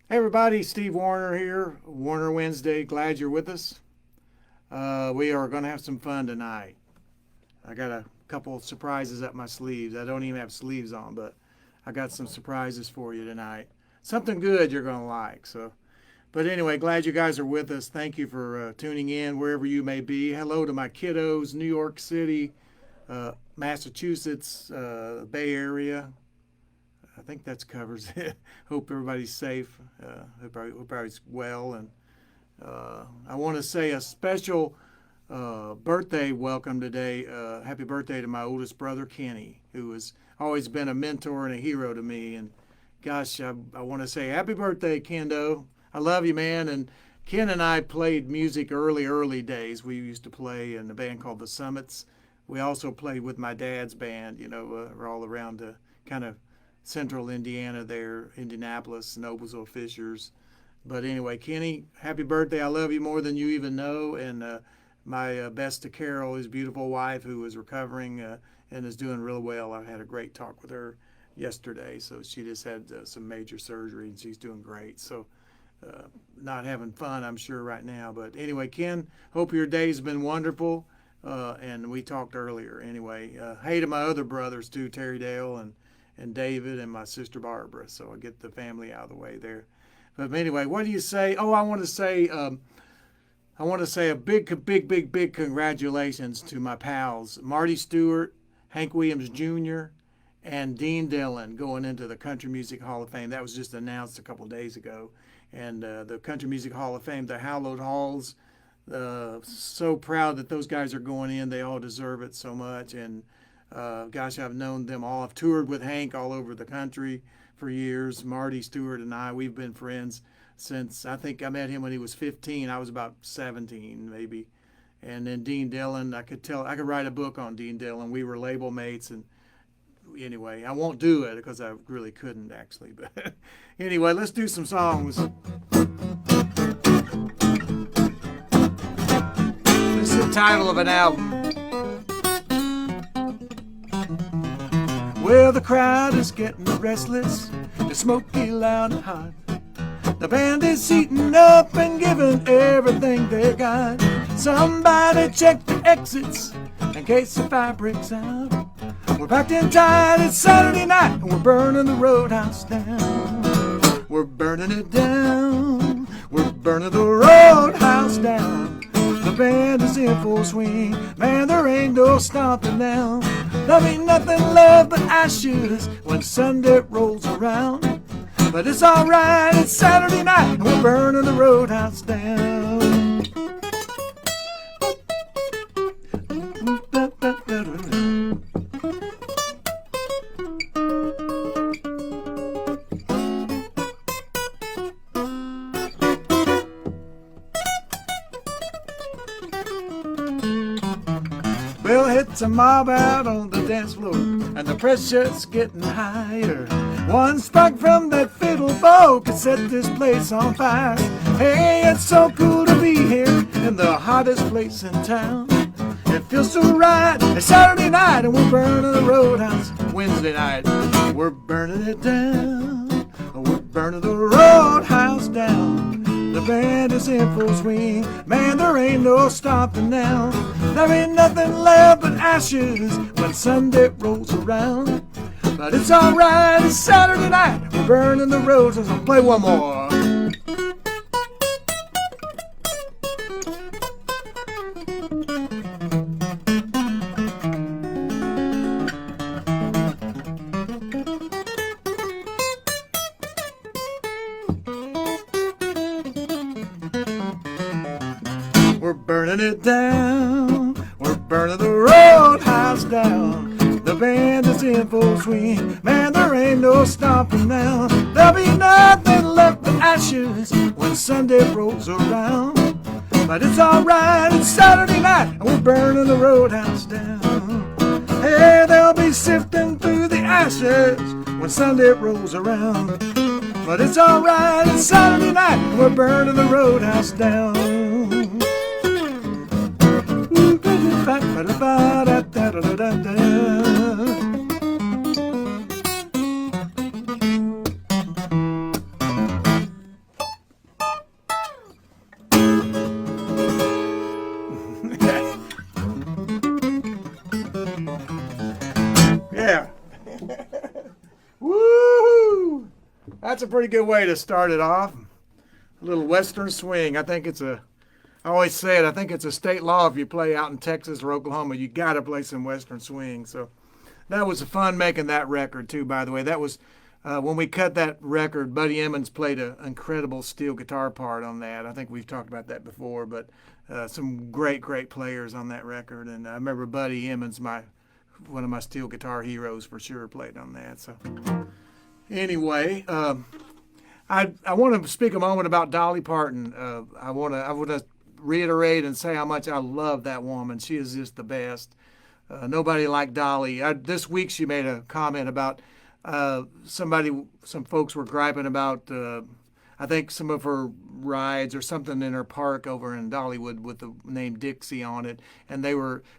Hey everybody, Steve Wariner here. Warner Wednesday. Glad you're with us. We are going to have some fun tonight. I got a couple of surprises up my sleeves. I don't even have sleeves on, but I got some surprises for you tonight. Something good you're going to like. But anyway, glad you guys are with us. Thank you for tuning in wherever you may be. Hello to my kiddos, New York City, Massachusetts, Bay Area. I think that covers it. Hope everybody's safe. Hope everybody's well. And I want to say a special birthday welcome today. Happy birthday to my oldest brother, Kenny, who has always been a mentor and a hero to me. And gosh, I want to say happy birthday, Kendo. I love you, man. And Ken and I played music early days. We used to play in a band called the Summits. We also played with my dad's band, we're all around the kind of central Indiana there, Indianapolis, Noblesville, Fishers. But anyway, Kenny, happy birthday. I love you more than you even know. And my best to Carol, his beautiful wife, who is recovering and is doing real well. I had a great talk with her yesterday. So she just had some major surgery and she's doing great. So not having fun, I'm sure, right now. But anyway, Ken, hope your day's been wonderful. And we talked earlier. Anyway, hey to my other brothers too, Terry Dale and David and my sister Barbara. So I get the family out of the way there. But anyway, what do you say? Oh, I want to say a big congratulations to my pals Marty Stewart, Hank Williams Jr., and Dean Dillon going into the Country Music Hall of Fame. That was just announced a couple of days ago. And the Country Music Hall of Fame, the hallowed halls. So proud that those guys are going in. They all deserve it so much. And gosh, I've known them all. I've toured with Hank all over the country for years. Marty Stewart and I, we've been friends since, I think I met him when he was 15. I was about 17 maybe. And then Dean Dillon, I could write a book on Dean Dillon. We were label mates. And anyway, I won't do it because I really couldn't actually. But anyway, let's do some songs. This is the title of an album. Well, the crowd is getting restless, it's smoky, loud and hot. The band is eating up and giving everything they got. Somebody check the exits in case the fire breaks out. We're packed in tight, it's Saturday night, and we're burning the Roadhouse down. We're burning it down, we're burning the Roadhouse down. The band is in full swing, man, there ain't no stopping now. There'll be nothing left but ashes when Sunday rolls around. But it's alright, it's Saturday night, and we're burning the Roadhouse down. Well, hits a mob out on the dance floor, and the pressure's getting higher. One spark from that fiddle bow could set this place on fire. Hey, it's so cool to be here in the hottest place in town. It feels so right, it's Saturday night, and we're burning the Roadhouse. Wednesday night, we're burning it down. We're burning the Roadhouse down. The band is in full swing, man, there ain't no stopping now. There ain't nothing left but ashes when Sunday rolls around. But it's alright, it's Saturday night, we're burning the roads. Let's play one more. We're burning it down, we're burning the Roadhouse down. The band is in full swing, man, there ain't no stopping now. There'll be nothing left but ashes when Sunday rolls around. But it's alright, it's Saturday night, and we're burning the Roadhouse down. Hey, they'll be sifting through the ashes when Sunday rolls around. But it's alright, it's Saturday night, and we're burning the Roadhouse down. That's a pretty good way to start it off. A little Western swing. I always say it, I think it's a state law if you play out in Texas or Oklahoma, you got to play some Western swing. So that was fun making that record too, by the way. That was, when we cut that record, Buddy Emmons played an incredible steel guitar part on that. I think we've talked about that before, but some great players on that record. And I remember Buddy Emmons, one of my steel guitar heroes for sure, played on that. So anyway, I want to speak a moment about Dolly Parton. I want to reiterate and say how much I love that woman. She is just the best. Nobody like Dolly. This week she made a comment about some folks were griping about I think some of her rides or something in her park over in Dollywood with the name Dixie on it, and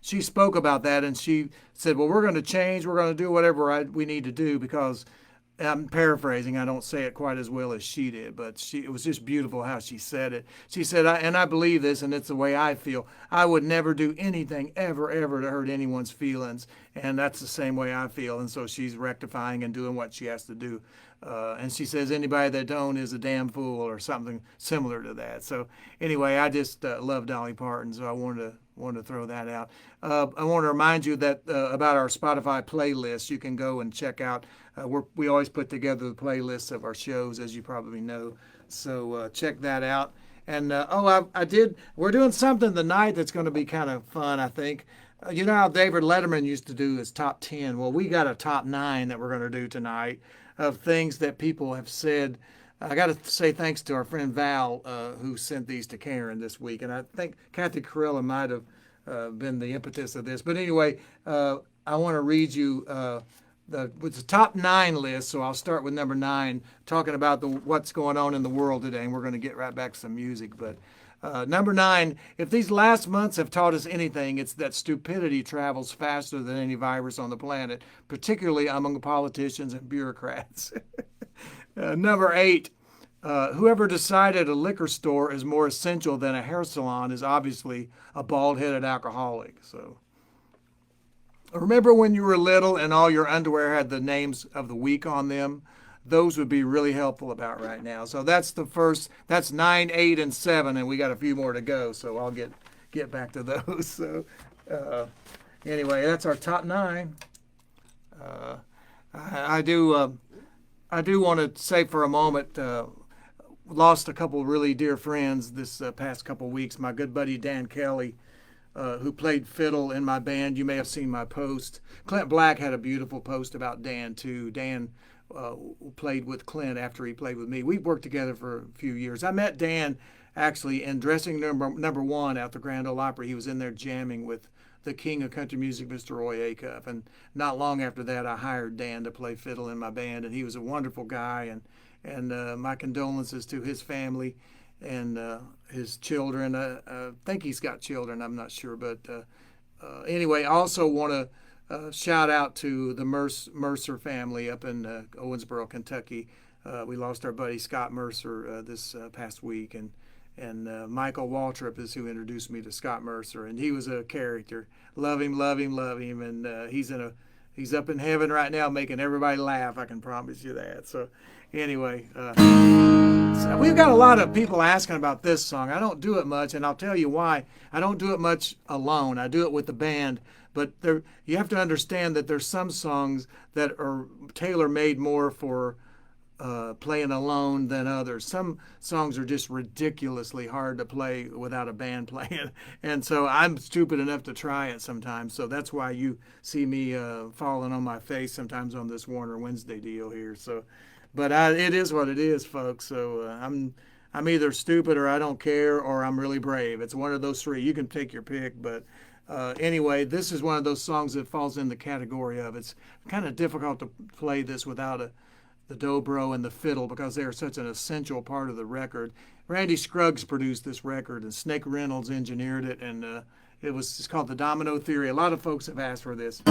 she spoke about that, and she said, well, we're going to change, we're going to do whatever we need to do, because I'm paraphrasing, I don't say it quite as well as she did, but it was just beautiful how she said it. She said, and I believe this, and it's the way I feel, I would never do anything ever to hurt anyone's feelings, and that's the same way I feel, and so she's rectifying and doing what she has to do. And she says anybody that don't is a damn fool or something similar to that. So anyway, I just love Dolly Parton, so I wanted to throw that out. I want to remind you that about our Spotify playlist. You can go and check out. We always put together the playlists of our shows, as you probably know. So check that out. And we're doing something tonight that's going to be kind of fun, I think. You know how David Letterman used to do his top 10? Well, we got a top 9 that we're going to do tonight of things that people have said. I got to say thanks to our friend Val, who sent these to Karen this week. And I think Kathy Carella might have been the impetus of this. But anyway, I want to read you the top 9 list. So I'll start with number 9, talking about what's going on in the world today. And we're going to get right back to some music. But number 9, if these last months have taught us anything, it's that stupidity travels faster than any virus on the planet, particularly among politicians and bureaucrats. Number 8, whoever decided a liquor store is more essential than a hair salon is obviously a bald-headed alcoholic. So, remember when you were little and all your underwear had the names of the week on them? Those would be really helpful about right now. So that's that's 9, 8, and 7, and we got a few more to go. So I'll get back to those. So anyway, that's our top 9. I do want to say for a moment, lost a couple really dear friends this past couple weeks. My good buddy Dan Kelly, who played fiddle in my band. You may have seen my post. Clint Black had a beautiful post about Dan too. Dan played with Clint after he played with me. We worked together for a few years. I met Dan actually in dressing number 1 at the Grand Ole Opry. He was in there jamming with the king of country music, Mr. Roy Acuff. And not long after that, I hired Dan to play fiddle in my band, and he was a wonderful guy. And my condolences to his family and his children. I think he's got children. I'm not sure, but anyway, I also want to shout out to the Mercer family up in Owensboro, Kentucky. We lost our buddy Scott Mercer this past week, and Michael Waltrip is who introduced me to Scott Mercer, and he was a character. Love him, and he's up in heaven right now making everybody laugh. I can promise you that. So anyway, so we've got a lot of people asking about this song. I don't do it much, and I'll tell you why. I don't do it much alone. I do it with the band. But you have to understand that there's some songs that are tailor-made more for playing alone than others. Some songs are just ridiculously hard to play without a band playing. And so I'm stupid enough to try it sometimes. So that's why you see me falling on my face sometimes on this Warner Wednesday deal here. So, but it is what it is, folks. So I'm either stupid or I don't care or I'm really brave. It's one of those 3. You can take your pick, but anyway, this is one of those songs that falls in the category of it's kind of difficult to play this without the dobro and the fiddle because they are such an essential part of the record. Randy Scruggs produced this record and Snake Reynolds engineered it, and it's called The Domino Theory. A lot of folks have asked for this.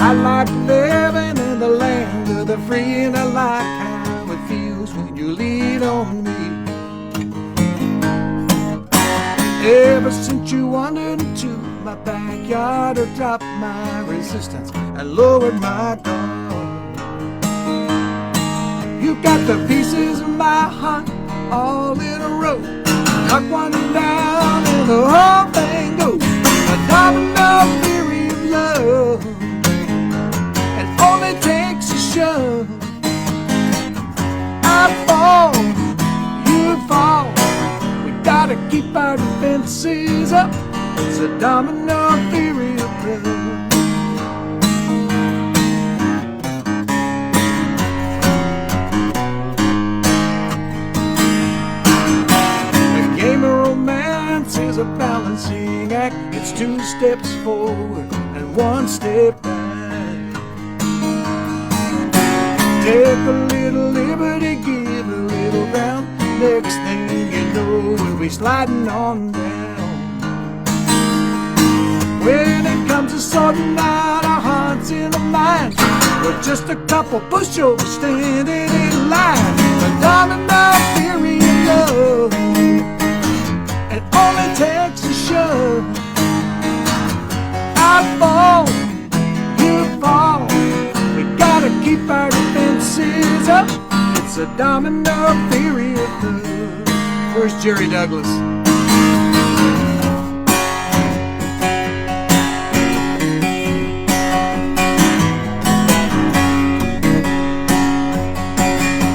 I like living in the land of the free, and I like how it feels when you lean on me. Every ever since you wandered into my backyard or dropped my resistance and lowered my guard. You got the pieces of my heart all in a row. Knock one down and the whole thing goes. A domino theory of love. It only takes a shove. I fall, you fall. We gotta keep our defenses up. It's a domino theory of love. Is a balancing act. It's 2 steps forward and 1 step back. Take a little liberty, give a little ground. Next thing you know, we'll be sliding on down. When it comes to sorting out our hearts and our minds, we're just a couple pushovers standing in line. The domino theory of love. It only takes a shove. I fall, you fall. We gotta keep our defenses up. It's a domino theory of love. Where's Jerry Douglas?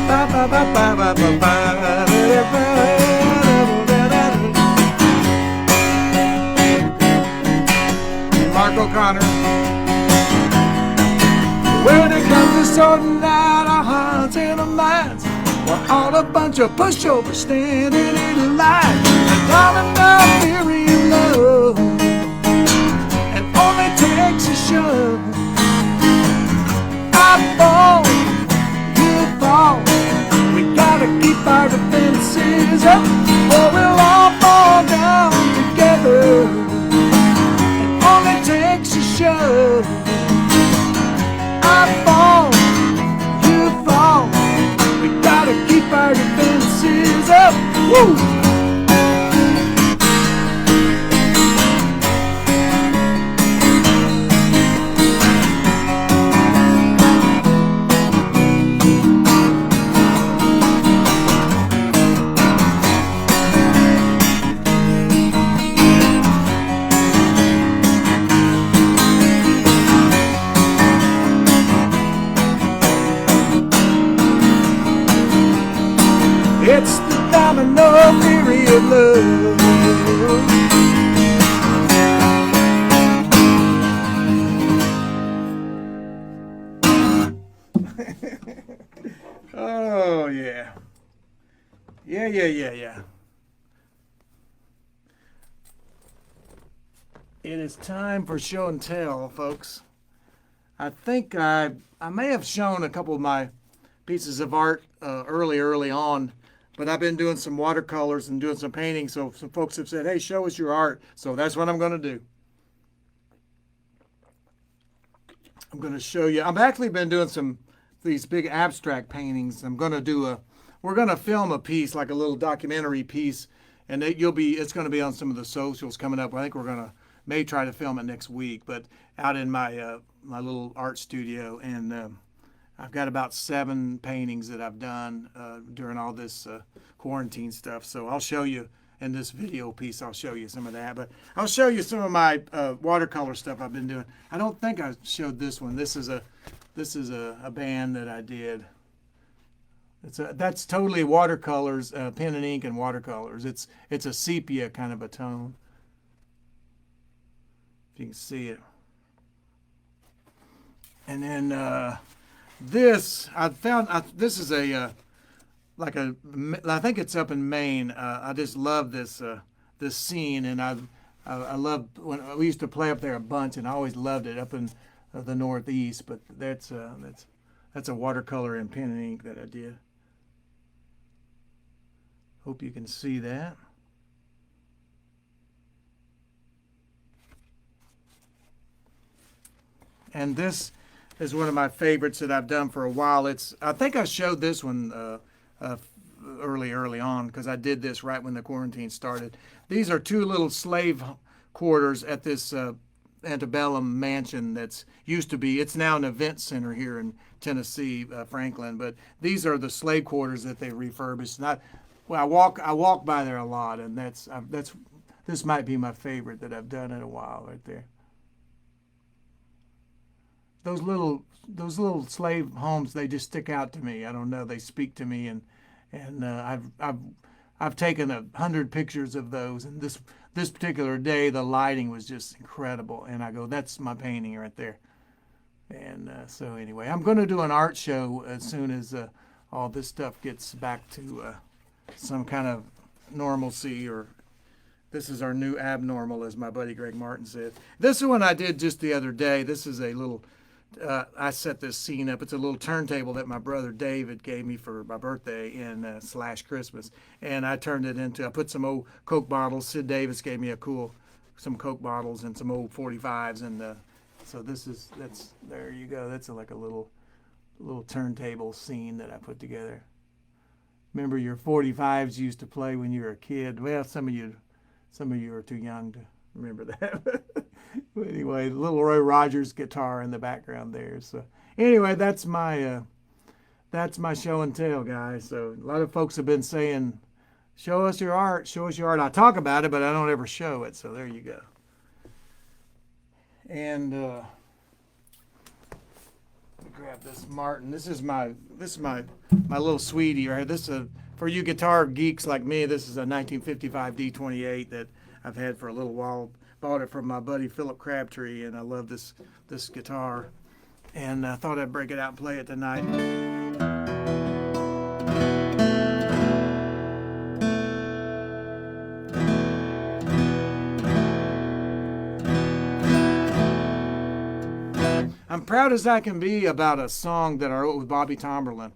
Ba ba ba ba ba ba ba. O'Connor. When it comes to sorting out our hearts and our minds, we're all a bunch of pushovers standing in line. The domino theory of love. It only takes a shove. I fall, you fall. We gotta keep our defenses up, or we'll all fall down together. Only takes a shove. I fall, you fall. We gotta keep our defenses up. Woo! It's the domino theory of love. Oh, yeah. Yeah. It is time for show and tell, folks. I think I may have shown a couple of my pieces of art early on. But I've been doing some watercolors and doing some painting, so some folks have said, hey, show us your art. So that's what I'm going to do. I'm going to show you. I've actually been doing these big abstract paintings. We're going to film a piece, like a little documentary piece, and it's going to be on some of the socials coming up. I think may try to film it next week, but out in my my little art studio, and I've got about 7 paintings that I've done during all this quarantine stuff. So I'll show you in this video piece. I'll show you some of that. But I'll show you some of my watercolor stuff I've been doing. I don't think I showed this one. This is a band that I did. That's totally watercolors, pen and ink and watercolors. It's a sepia kind of a tone. If you can see it. And then this is I think it's up in Maine. I just love this scene, and I love when we used to play up there a bunch, and I always loved it up in the Northeast. But that's a watercolor and pen and ink that I did. Hope you can see that. And this is one of my favorites that I've done for a while. I think I showed this one early on, because I did this right when the quarantine started. These are two little slave quarters at this antebellum mansion that's used to be. It's now an event center here in Tennessee, Franklin. But these are the slave quarters that they refurbished. Not well. I walk by there a lot, and that's this might be my favorite that I've done in a while right there. Those little slave homes, they just stick out to me. I don't know, they speak to me, and I've taken 100 pictures of those, and this particular day the lighting was just incredible, and I go, that's my painting right there. And so anyway, I'm going to do an art show as soon as all this stuff gets back to some kind of normalcy, or this is our new abnormal, as my buddy Greg Martin said. This is one I did just the other day. This is a little I set this scene up. It's a little turntable that my brother David gave me for my birthday and / Christmas, and I turned it into. I put some old Coke bottles. Sid Davis gave me some Coke bottles and some old 45s, and so that's there you go. That's like a little turntable scene that I put together. Remember your 45s you used to play when you were a kid? Well, some of you are too young to remember that. But anyway, little Roy Rogers guitar in the background there. So anyway, that's my show and tell, guys. So a lot of folks have been saying, show us your art, show us your art. I talk about it, but I don't ever show it. So there you go. And let me grab this Martin. This is my little sweetie right here. This is for you guitar geeks like me. This is a 1955 D28 that I've had for a little while. Bought it from my buddy Philip Crabtree, and I love this guitar. And I thought I'd break it out and play it tonight. I'm proud as I can be about a song that I wrote with Bobby Tomberlin,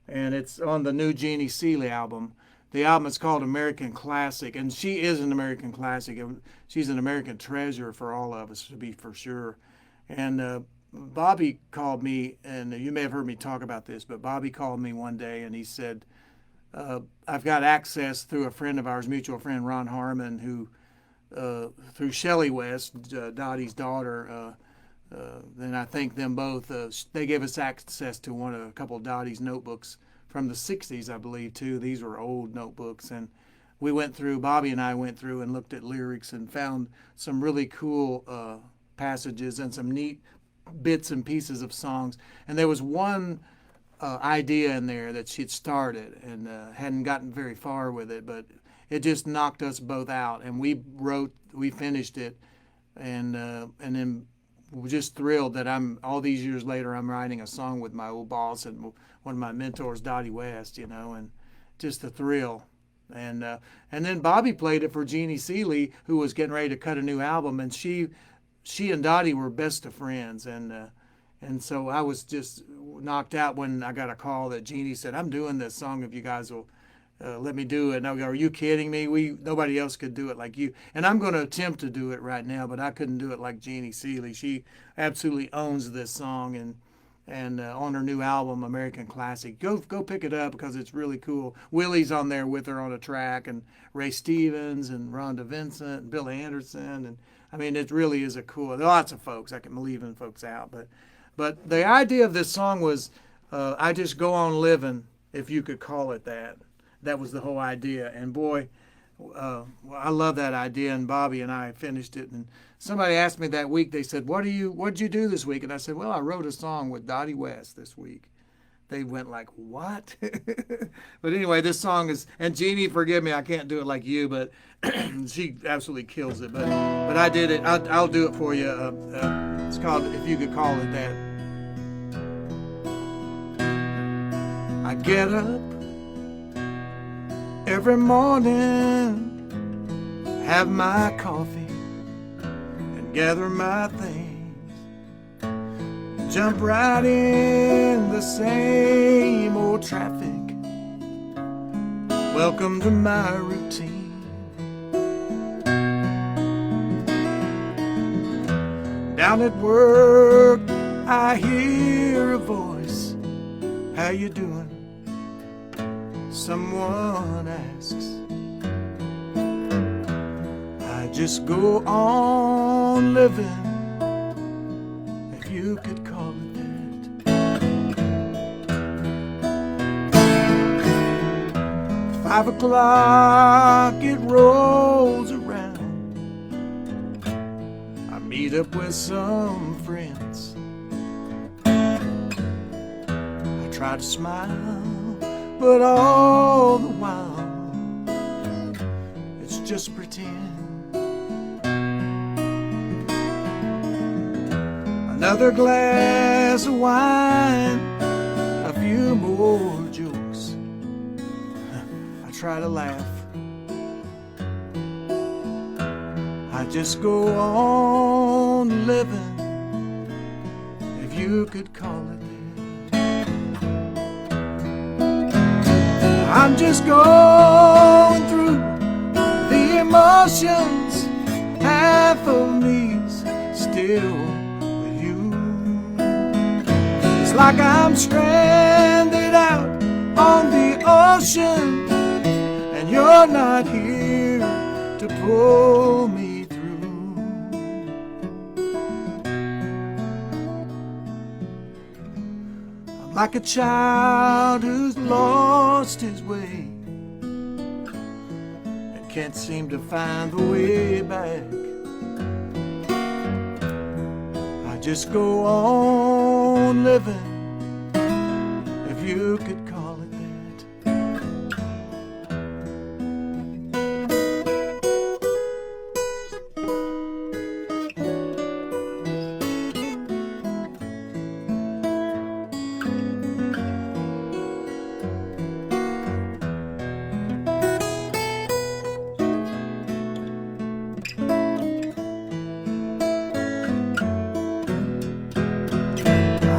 and it's on the new Jeannie Seely album. The album is called American Classic, and she is an American classic. She's an American treasure for all of us, to be for sure. And Bobby called me, and you may have heard me talk about this, but Bobby called me one day, and he said, I've got access through a friend of ours, mutual friend Ron Harmon, who, through Shelley West, Dottie's daughter, and I thank them both. They gave us access to a couple of Dottie's notebooks from the 60s, I believe, too. These were old notebooks, and Bobby and I went through and looked at lyrics and found some really cool passages and some neat bits and pieces of songs. And there was one idea in there that she'd started and hadn't gotten very far with it, but it just knocked us both out. And we finished it, and then we're just thrilled that all these years later, I'm writing a song with my old boss and one of my mentors, Dottie West, and just a thrill. And then Bobby played it for Jeannie Seely, who was getting ready to cut a new album, and she and Dottie were best of friends, and so I was just knocked out when I got a call that Jeannie said, I'm doing this song if you guys will let me do it. And I go, are you kidding me? Nobody else could do it like you. And I'm going to attempt to do it right now, but I couldn't do it like Jeannie Seely. She absolutely owns this song, and on her new album, American Classic. Go pick it up because it's really cool. Willie's on there with her on a track, and Ray Stevens and Rhonda Vincent and Bill Anderson. And I mean, it really is lots of folks. I can leaving folks out. But the idea of this song was, I just go on living, if you could call it that. That was the whole idea. And boy, I love that idea. And Bobby and I finished it. And somebody asked me that week, they said, what'd you do this week? And I said, well, I wrote a song with Dottie West this week. They went like, what? But anyway, this song is, and Jeannie, forgive me, I can't do it like you, but she absolutely kills it. But I did it. I'll do it for you. It's called If You Could Call It That. I get up every morning, have my coffee, and gather my things, jump right in the same old traffic. Welcome to my routine. Down at work, I hear a voice. How you doing? someone asks, I just go on living, if you could call it that. 5 o'clock, it rolls around. I meet up with some friends. I try to smile, but all the while it's just pretend. Another glass of wine, a few more jokes. I try to laugh. I just go on living, if you could call it that. I'm just going through the emotions, half of me's still with you. It's like I'm stranded out on the ocean, and you're not here to pull me through. I'm like a child who's lost his way and can't seem to find the way back. I just go on living, if you could call it that.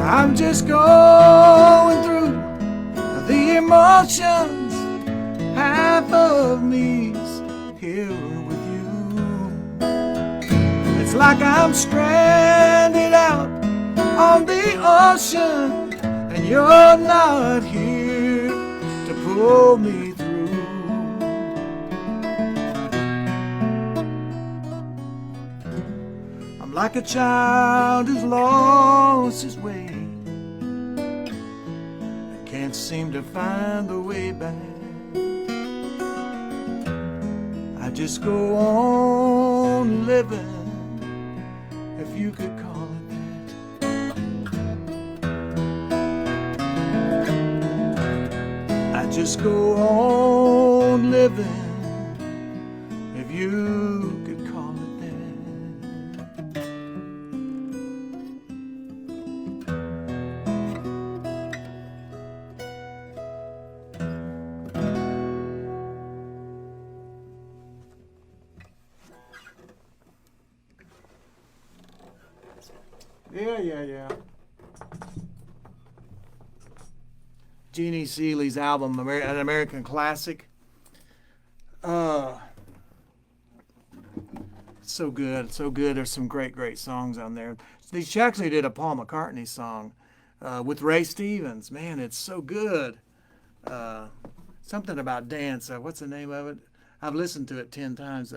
I'm just going through the emotions, half of me's here with you. It's like I'm stranded out on the ocean, and you're not here to pull me through. I'm like a child who's lost his way, can't seem to find the way back. I just go on living, if you could call it that. I just go on living, if you could call it that. Yeah. Jeannie Seeley's album, An American Classic. So good. There's some great songs on there. She actually did a Paul McCartney song with Ray Stevens. Man, it's so good. Something about dance. What's the name of it? I've listened to it 10 times.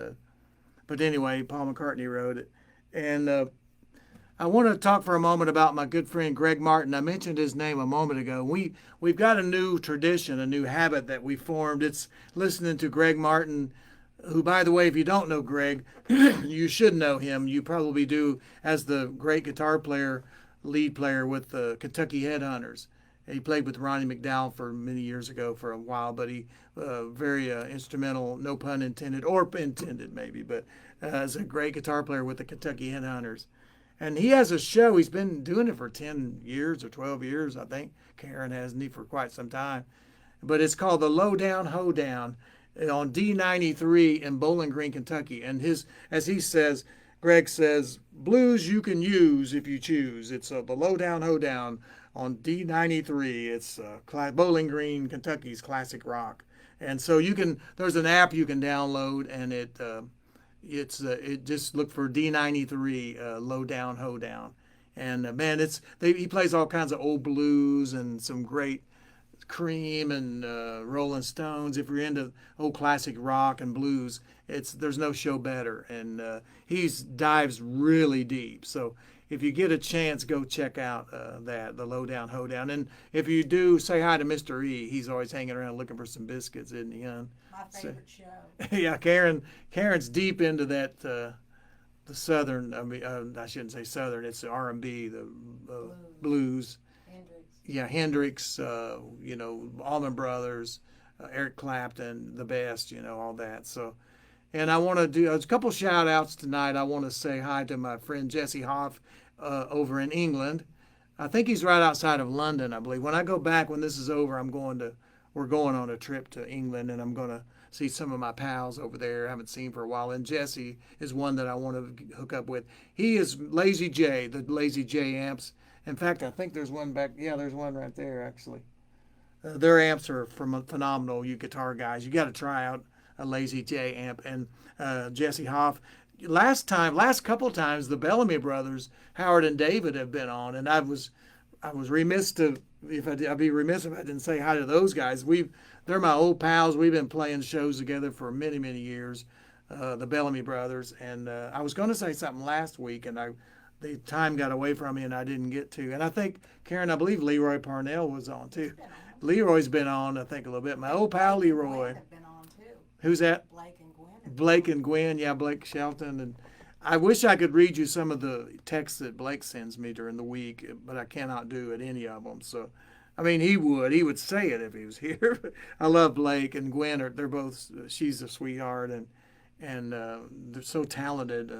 But anyway, Paul McCartney wrote it. And I want to talk for a moment about my good friend Greg Martin. I mentioned his name a moment ago. We've got a new tradition, a new habit that we formed. It's listening to Greg Martin, who, by the way, if you don't know Greg, you should know him. You probably do, as the great guitar player, lead player with the Kentucky Headhunters. He played with Ronnie McDowell for many years ago for a while, but he very instrumental, no pun intended, or intended maybe, but as a great guitar player with the Kentucky Headhunters. And he has a show. He's been doing it for 10 years or 12 years, I think. Karen hasn't he for quite some time. But it's called the Lowdown Hoedown on D93 in Bowling Green, Kentucky. And as he says, Greg says, blues you can use if you choose. It's the Lowdown Hoedown on D93. It's Bowling Green, Kentucky's classic rock. And so there's an app you can download, and it just look for D93 Lowdown Hoedown, and man, he plays all kinds of old blues and some great Cream and Rolling Stones. If you're into old classic rock and blues, there's no show better. And he dives really deep. So if you get a chance, go check out the Lowdown Hoedown. And if you do, say hi to Mr. E. He's always hanging around looking for some biscuits, isn't he, hon? My favorite show. Yeah, Karen's deep into that. The Southern, I shouldn't say Southern. It's the R&B, the blues. Yeah, Hendrix, Allman Brothers, Eric Clapton, the best, all that. So, and I want to do a couple shout outs tonight. I want to say hi to my friend Jesse Hoff over in England. I think he's right outside of London, I believe. When I go back, when this is over, we're going on a trip to England, and I'm going to see some of my pals over there I haven't seen for a while. And Jesse is one that I want to hook up with. He is Lazy J, the Lazy J amps. In fact, I think there's one back. Yeah, there's one right there, actually. Their amps are phenomenal, you guitar guys. You got to try out a Lazy J amp. And Jesse Hoff. Last couple times, the Bellamy brothers, Howard and David, have been on. And I was remiss I'd be remiss if I didn't say hi to those guys. They're my old pals. We've been playing shows together for many, many years, the Bellamy brothers. And I was going to say something last week, and the time got away from me and I didn't get to. And I think, Karen, I believe Leroy Parnell was on too. Leroy's been on, I think, a little bit. My old pal Leroy. Have been on too. Who's that? Blake and Gwen. Blake and Gwen, yeah, Blake Shelton. And I wish I could read you some of the texts that Blake sends me during the week, but I cannot do it, any of them. So, I mean, he would say it if he was here. I love Blake and Gwen. They're both, she's a sweetheart, and they're so talented.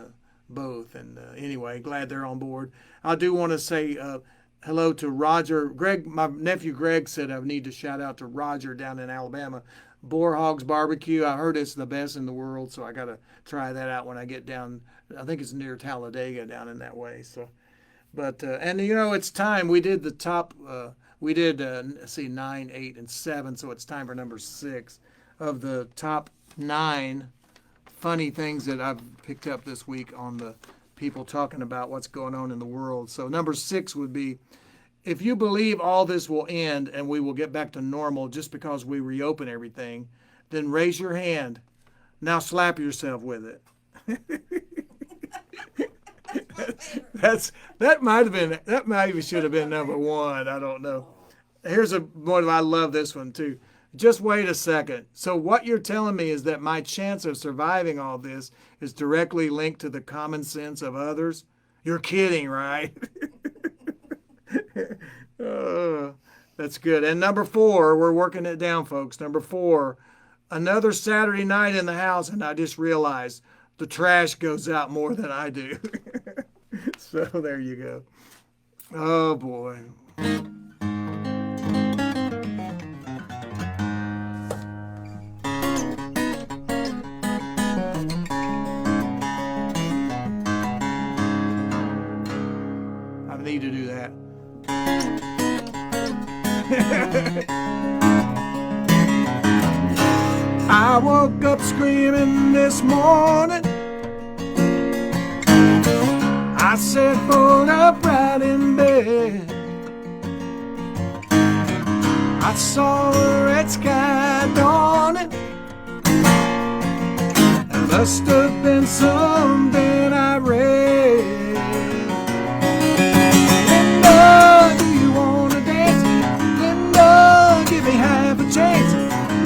Both. And anyway, glad they're on board. I do want to say hello to Roger. Greg, my nephew Greg said I need to shout out to Roger down in Alabama. Boar Hogs Barbecue. I heard it's the best in the world, so I got to try that out when I get down. I think it's near Talladega down in that way. So, but and it's time. We did the top. We did 9, 8, and 7. So it's time for number 6 of the top 9 funny things that I've picked up this week on the people talking about what's going on in the world. So number 6 would be, if you believe all this will end and we will get back to normal just because we reopen everything, then raise your hand. Now slap yourself with it. that might should have been number 1. I don't know. Here's one. I love this one too. Just wait a second. So what you're telling me is that my chance of surviving all this is directly linked to the common sense of others? You're kidding, right? That's good. And number 4, we're working it down, folks. Number 4, another Saturday night in the house, and I just realized the trash goes out more than I do. So there you go. Oh, boy. Need to do that. I woke up screaming this morning. I sat bolt upright in bed. I saw a red sky dawning. It must have been something I read.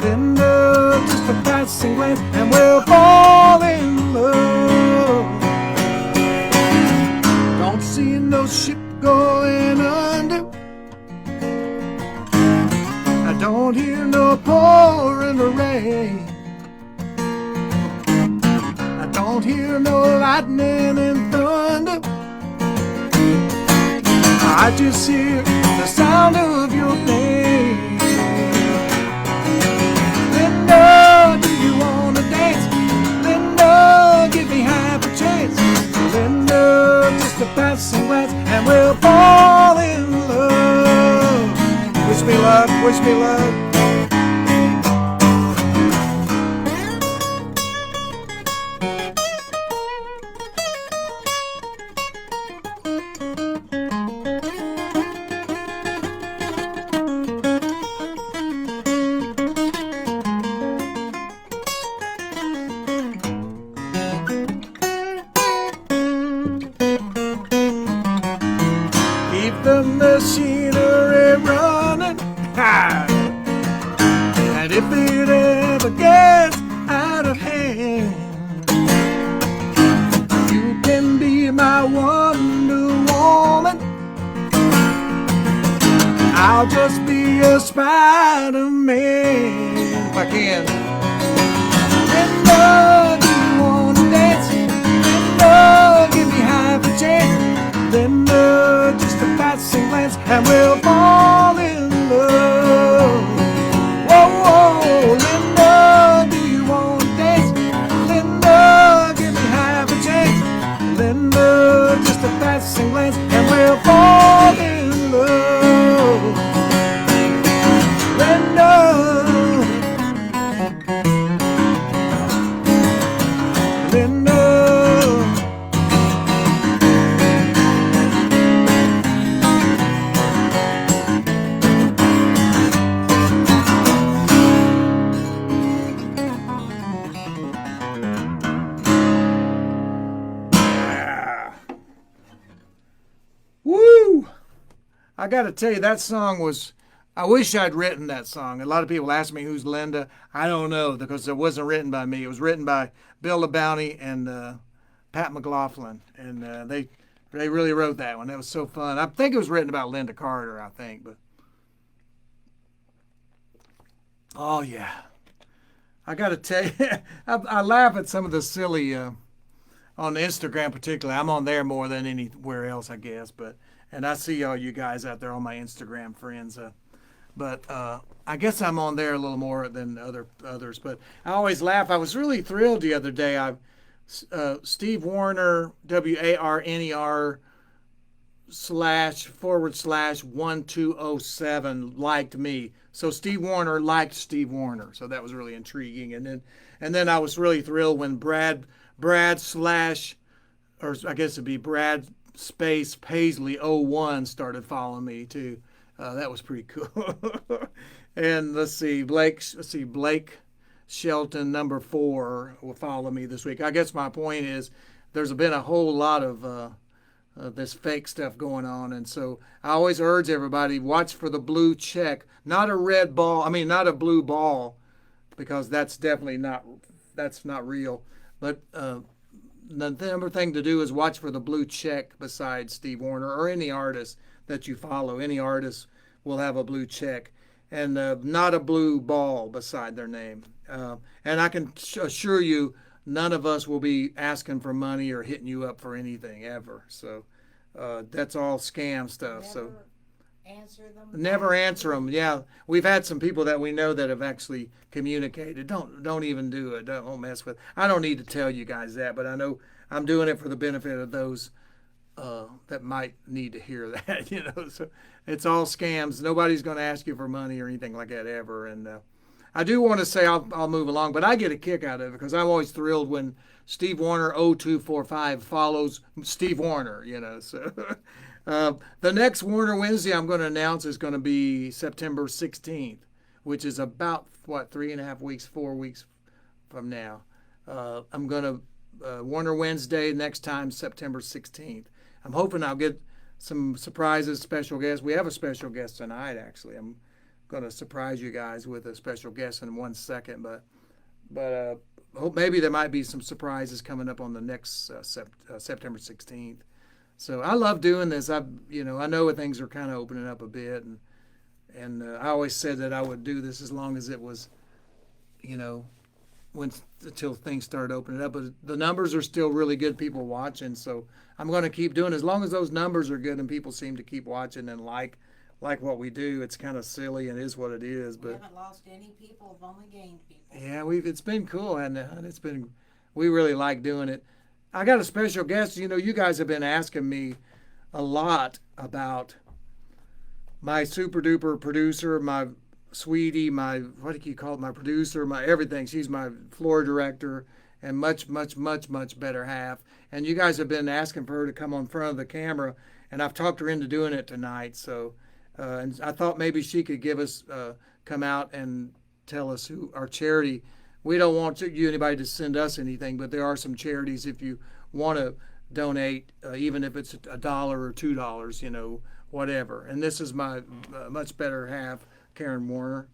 Linda, just a passing glance, and we'll fall in love. Don't see no ship going under. I don't hear no pouring rain. I don't hear no lightning and thunder. I just hear the sound of your name. Linda, do you wanna dance? Linda, give me half a chance. Linda, just a passing glance, and we'll fall in love. Wish me luck, wish me luck. the machinery running. Ha! And if it ever gets out of hand, you can be my Wonder Woman. I'll just be a Spider-Man if I can. Linda, do you wanna dance? Linda, give me half a chance. Linda, just a passing glance, and we'll fall in love. Whoa, whoa, Linda, do you wanna dance? Linda, give me half a chance. Linda, just a passing glance, and we'll fall in love. Linda. Linda. Woo! I got to tell you, that song was, I wish I'd written that song. A lot of people ask me who's Linda. I don't know because it wasn't written by me. It was written by Bill LaBounty and Pat McLaughlin, and they really wrote that one. That was so fun. I think it was written about Linda Carter, I think, but oh yeah, I got to tell you, I laugh at some of the silly on Instagram particularly. I'm on there more than anywhere else, I guess, but and I see all you guys out there, all my Instagram friends. But I guess I'm on there a little more than others. But I always laugh. I was really thrilled the other day. Steve Wariner, WARNER //1207 liked me. So Steve Wariner liked Steve Wariner. So that was really intriguing. And then I was really thrilled when Brad slash, or I guess it'd be Brad space Paisley 01 started following me too. That was pretty cool. And let's see, Blake Shelton #4 will follow me this week. I guess my point is there's been a whole lot of this fake stuff going on, and so I always urge everybody, watch for the blue check, not a red ball. I mean, not a blue ball, because that's definitely not real. But the number thing to do is watch for the blue check beside Steve Wariner or any artist that you follow. Any artist will have a blue check, and not a blue ball beside their name. And I can assure you, none of us will be asking for money or hitting you up for anything ever. So that's all scam stuff. So never answer them. Yeah, we've had some people that we know that have actually communicated. Don't even do it. Don't mess with. I don't need to tell you guys that, but I know I'm doing it for the benefit of those that might need to hear that. So it's all scams. Nobody's going to ask you for money or anything like that ever. And I do want to say I'll move along, but I get a kick out of it because I'm always thrilled when Steve Wariner 0245 follows Steve Wariner. So. The next Warner Wednesday I'm going to announce is going to be September 16th, which is about, 3.5 weeks, 4 weeks from now. I'm going to, Warner Wednesday, next time, September 16th. I'm hoping I'll get some surprises, special guests. We have a special guest tonight, actually. I'm going to surprise you guys with a special guest in 1 second, but hope maybe there might be some surprises coming up on the next September 16th. So I love doing this. I know things are kind of opening up a bit, and I always said that I would do this as long as it was, until things started opening up. But the numbers are still really good, people watching. So I'm going to keep doing it. As long as those numbers are good and people seem to keep watching and like what we do. It's kind of silly and it is what it is. But we haven't lost any people. We've only gained people. Yeah, it's been cool, and we really like doing it. I got a special guest. You guys have been asking me a lot about my super duper producer, my sweetie, my, what do you call it, my producer, my everything. She's my floor director and much, much, much, much better half. And you guys have been asking for her to come on front of the camera, and I've talked her into doing it tonight. So, and I thought maybe she could come out and tell us who our charity. We don't want anybody to send us anything, but there are some charities if you want to donate, even if it's $1 or $2, whatever. And this is my much better half, Karen Wariner.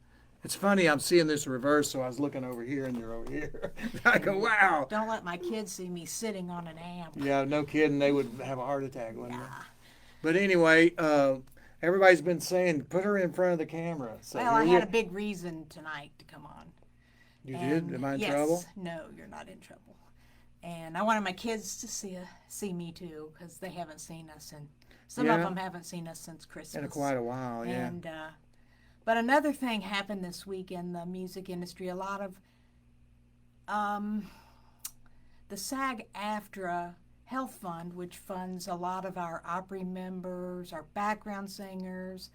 It's funny, I'm seeing this reverse, so I was looking over here and you're over here. I go, wow. Don't let my kids see me sitting on an amp. Yeah, no kidding, they would have a heart attack, wouldn't they? But anyway, everybody's been saying, put her in front of the camera. So Well, I had a big reason tonight to come on. You did? Am I in trouble? No, you're not in trouble. And I wanted my kids to see me too, because they haven't seen us, and some of them haven't seen us since Christmas. In quite a while, yeah. And but another thing happened this week in the music industry. A lot of the SAG-AFTRA Health Fund, which funds a lot of our Opry members, our background singers,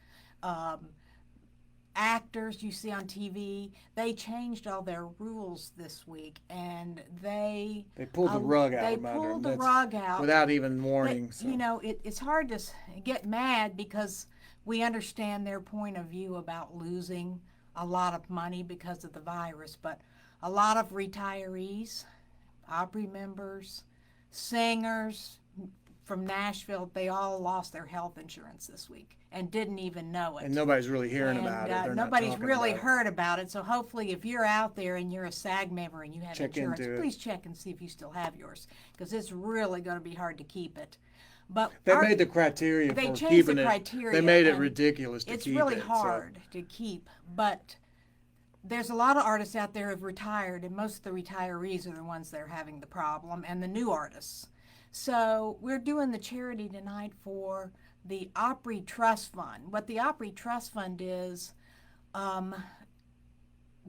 actors you see on TV, they changed all their rules this week, and they pulled the rug out. They pulled the rug out without even warning. But, you know, it's hard to get mad because we understand their point of view about losing a lot of money because of the virus, but a lot of retirees, Opry members, singers from Nashville, they all lost their health insurance this week and didn't even know it. And nobody's really hearing about it. They're nobody's really about heard about it. So hopefully if you're out there and you're a SAG member and you have check insurance, please check and see if you still have yours, because it's really going to be hard to keep it. But they made the criteria for keeping it. They changed the criteria. They made it ridiculous to keep it. It's really hard to keep, but there's a lot of artists out there who have retired, and most of the retirees are the ones that are having the problem, and the new artists. So we're doing the charity tonight for the Opry Trust Fund. What the Opry Trust Fund is,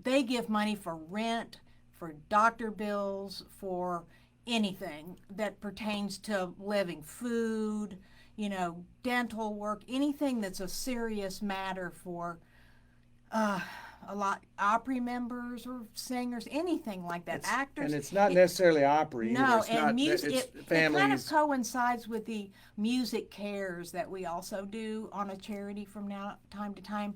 they give money for rent, for doctor bills, for anything that pertains to living, food, dental work, anything that's a serious matter for a lot Opry members or singers, anything like that, actors. And it's not necessarily Opry. No, it's and music, it kind of coincides with the Music Cares that we also do on a charity from time to time.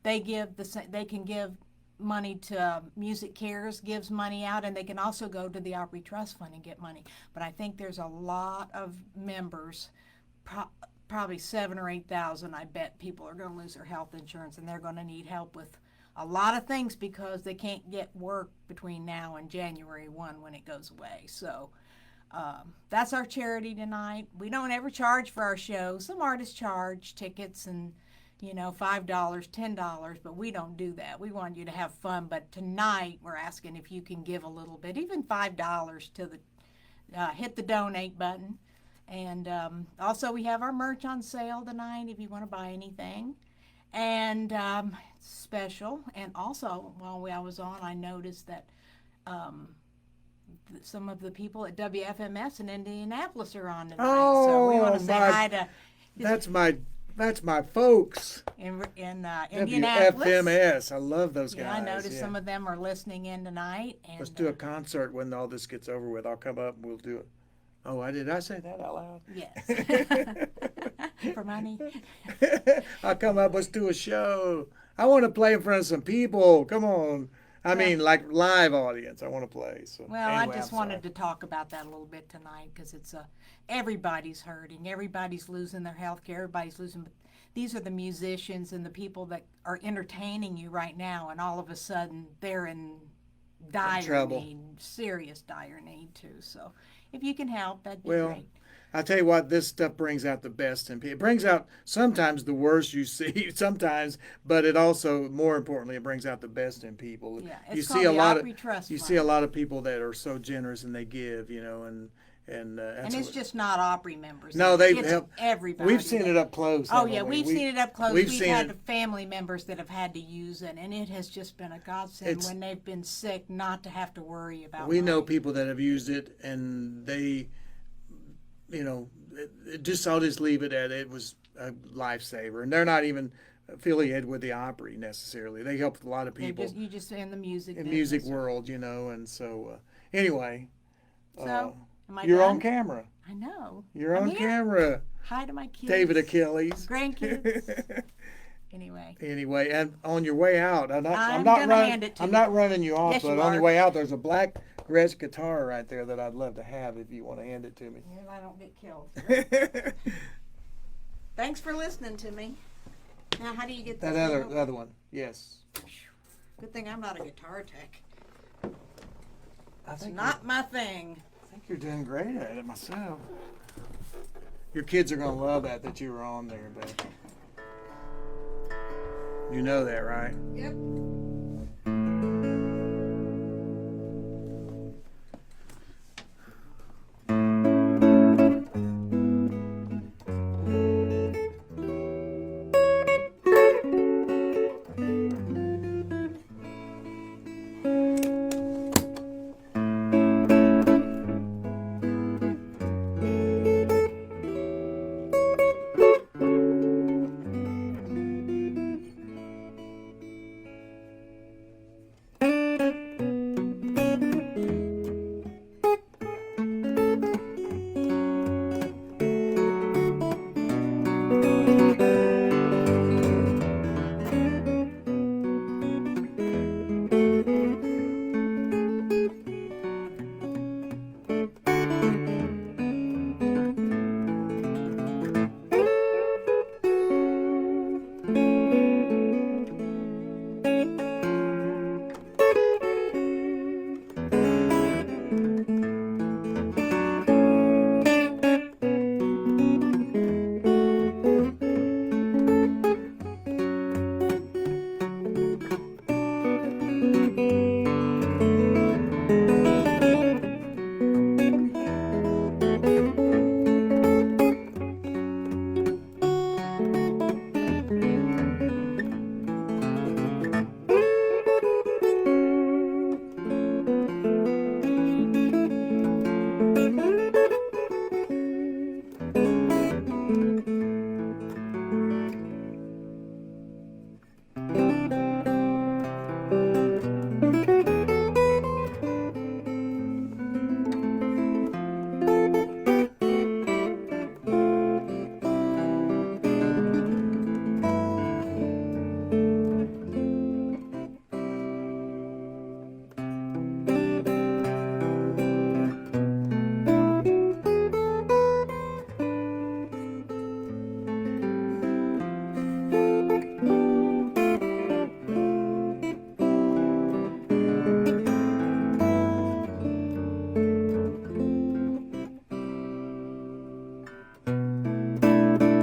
They can give money to Music Cares, gives money out, and they can also go to the Opry Trust Fund and get money. But I think there's a lot of members, probably 7,000 or 8,000. I bet people are going to lose their health insurance, and they're going to need help with a lot of things because they can't get work between now and January 1 when it goes away. So that's our charity tonight. We don't ever charge for our show. Some artists charge tickets and $5, $10, but we don't do that. We want you to have fun. But tonight we're asking if you can give a little bit, even $5 to hit the donate button. And also we have our merch on sale tonight if you want to buy anything. And special. And also, while I was on, I noticed that some of the people at WFMS in Indianapolis are on tonight. Oh, so we want to say hi to... That's my folks. In Indianapolis. WFMS. I love those guys. Yeah, I noticed some of them are listening in tonight. And, let's do a concert when all this gets over with. I'll come up and we'll do it. Oh, did I say that out loud? Yes. For money. I'll come up. Let's do a show. I want to play in front of some people. Come on. I mean, like live audience. I want to play. So well, anyway, I just wanted to talk about that a little bit tonight because it's everybody's hurting. Everybody's losing their health care. Everybody's losing. But these are the musicians and the people that are entertaining you right now, and all of a sudden they're in dire need, serious dire need too. So if you can help, that'd be great. I tell you what, this stuff brings out the best in people. It brings out sometimes the worst you see, sometimes, but it also, more importantly, it brings out the best in people. Yeah, you see a lot of people that are so generous and they give, and it's just not Opry members. No, they help help everybody. We've seen it up close. Oh yeah, we've seen it up close. We've had family members that have had to use it, and it has just been a godsend when they've been sick not to have to worry about. We know people that have used it, and they, I'll just leave it at it was a lifesaver, and they're not even affiliated with the Opry necessarily. They helped a lot of people. You just in the music world, and so anyway. So. You're on camera. I know. You're on camera. Hi to my kids. David Achilles. Grandkids. Anyway. Anyway, and on your way out, I'm I'm not gonna running. hand it to I'm you. not running you off, Yes, but you on your are. way out, there's a black Gretsch guitar right there that I'd love to have if you want to hand it to me. If I don't get killed. Thanks for listening to me. Now, how do you get That this other thing the other one, yes. Good thing I'm not a guitar tech. I It's think not my thing. I think you're doing great at it myself. Your kids are gonna love that you were on there, babe. You know that, right? Yep.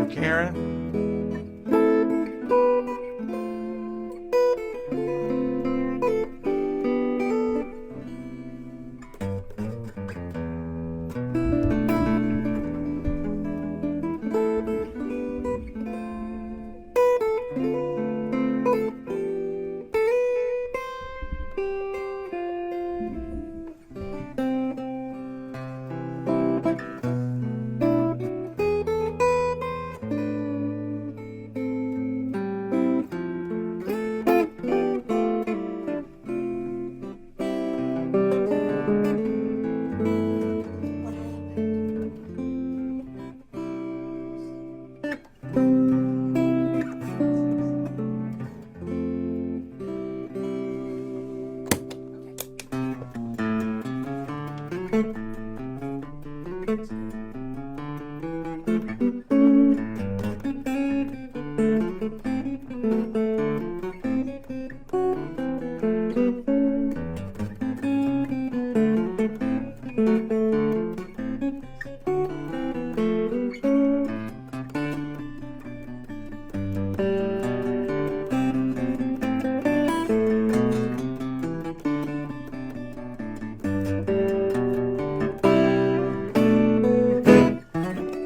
Karen?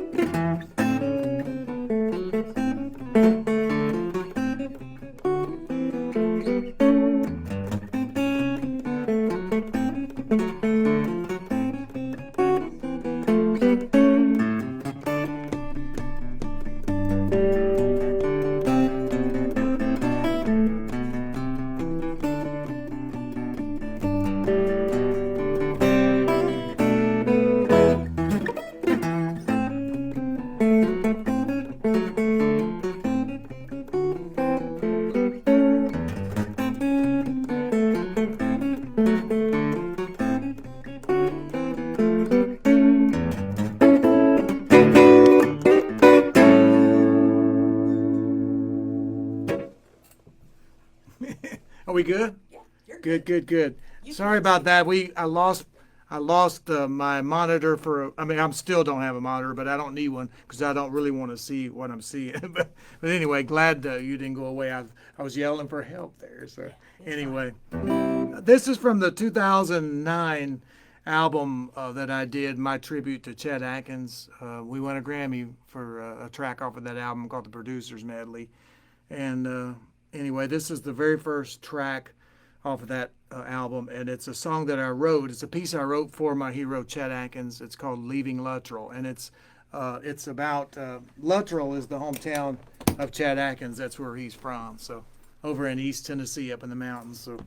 What happened? we good? Yeah, you're Good, good, good. You Sorry can about that. I lost my monitor for. I mean, I'm still don't have a monitor, but I don't need one because I don't really want to see what I'm seeing. but anyway, glad you didn't go away. I was yelling for help there. So anyway, this is from the 2009 album that I did, my tribute to Chet Atkins. We won a Grammy for a track off of that album called the Producers Medley. And anyway, this is the very first track off of that album, and it's a song that I wrote. It's a piece I wrote for my hero Chet Atkins. It's called "Leaving Luttrell," and it's about Luttrell is the hometown of Chet Atkins. That's where he's from. So over in East Tennessee, up in the mountains. So.